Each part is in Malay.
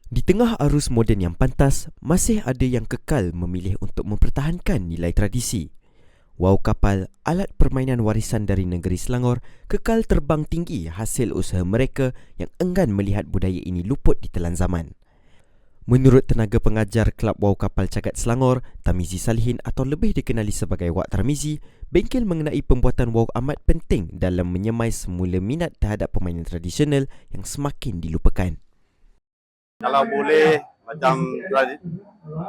Di tengah arus moden yang pantas, masih ada yang kekal memilih untuk mempertahankan nilai tradisi. Wow kapal, alat permainan warisan dari negeri Selangor, kekal terbang tinggi hasil usaha mereka yang enggan melihat budaya ini luput ditelan zaman. Menurut tenaga pengajar Kelab Wow Kapal Cagat Selangor, Tamizi Salihin atau lebih dikenali sebagai Wak Tarmizi, bengkel mengenai pembuatan wow amat penting dalam menyemai semula minat terhadap permainan tradisional yang semakin dilupakan. Kalau boleh, macam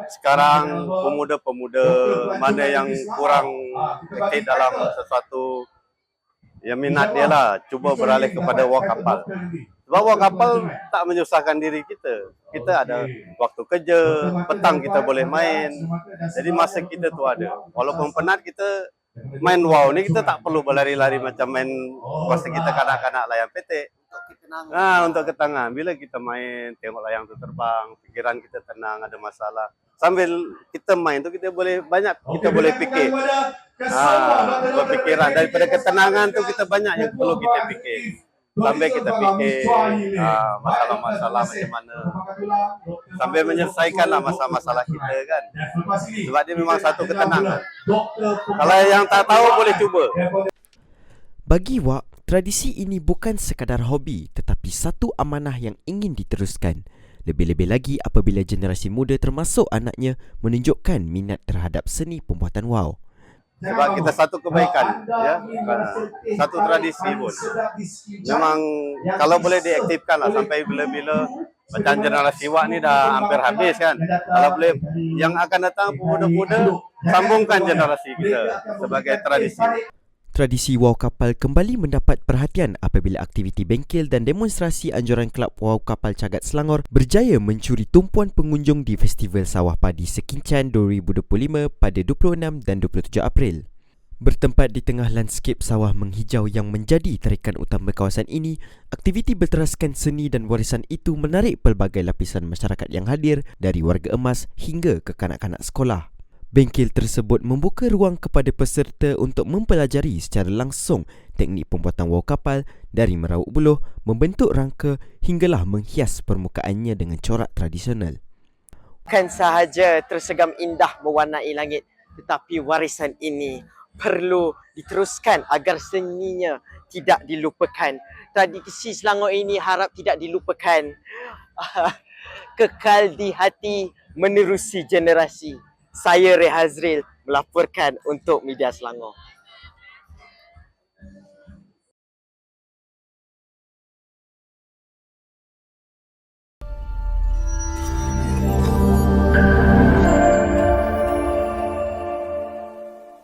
sekarang pemuda-pemuda mana yang kurang aktif dalam sesuatu yang minat dia lah, cuba beralih kepada wak kapal. Sebab wak kapal tak menyusahkan diri kita. Kita ada waktu kerja, petang kita boleh main. Jadi masa kita tu ada. Walaupun penat kita main wow ni, kita tak perlu berlari-lari macam main masa kita kanak-kanak layang petek. Untuk ketenangan. Bila kita main, tengok layang tu terbang, fikiran kita tenang, ada masalah. Sambil kita main tu kita boleh banyak, kita boleh fikir. Berfikiran daripada ketenangan tu kita banyak yang perlu kita fikir. Sambil kita fikir masalah-masalah macam mana. Sambil menyelesaikanlah masalah-masalah kita kan. Sebab dia memang satu ketenangan. Kalau yang tak tahu boleh cuba. Bagi Wak, tradisi ini bukan sekadar hobi tetapi satu amanah yang ingin diteruskan. Lebih-lebih lagi apabila generasi muda termasuk anaknya menunjukkan minat terhadap seni pembuatan wow. Sebab kita satu kebaikan, ya, satu tradisi pun. Memang kalau boleh diaktifkan lah sampai bila-bila. Macam generasi Wak ni dah hampir habis kan. Kalau boleh yang akan datang pemuda-pemuda, sambungkan generasi kita sebagai tradisi. Tradisi wow kapal kembali mendapat perhatian apabila aktiviti bengkel dan demonstrasi anjuran Kelab Wow Kapal Cagat Selangor berjaya mencuri tumpuan pengunjung di Festival Sawah Padi Sekincan 2025 pada 26 dan 27 April. Bertempat di tengah lanskip sawah menghijau yang menjadi tarikan utama kawasan ini, aktiviti berteraskan seni dan warisan itu menarik pelbagai lapisan masyarakat yang hadir dari warga emas hingga ke kanak-kanak sekolah. Bengkel tersebut membuka ruang kepada peserta untuk mempelajari secara langsung teknik pembuatan wow kapal dari meraup buluh, membentuk rangka hinggalah menghias permukaannya dengan corak tradisional. Bukan sahaja tersegam indah mewarnai langit, tetapi warisan ini perlu diteruskan agar seninya tidak dilupakan. Tradisi Selangor ini harap tidak dilupakan. Kekal di hati menerusi generasi. Saya Rehazril melaporkan untuk Media Selangor.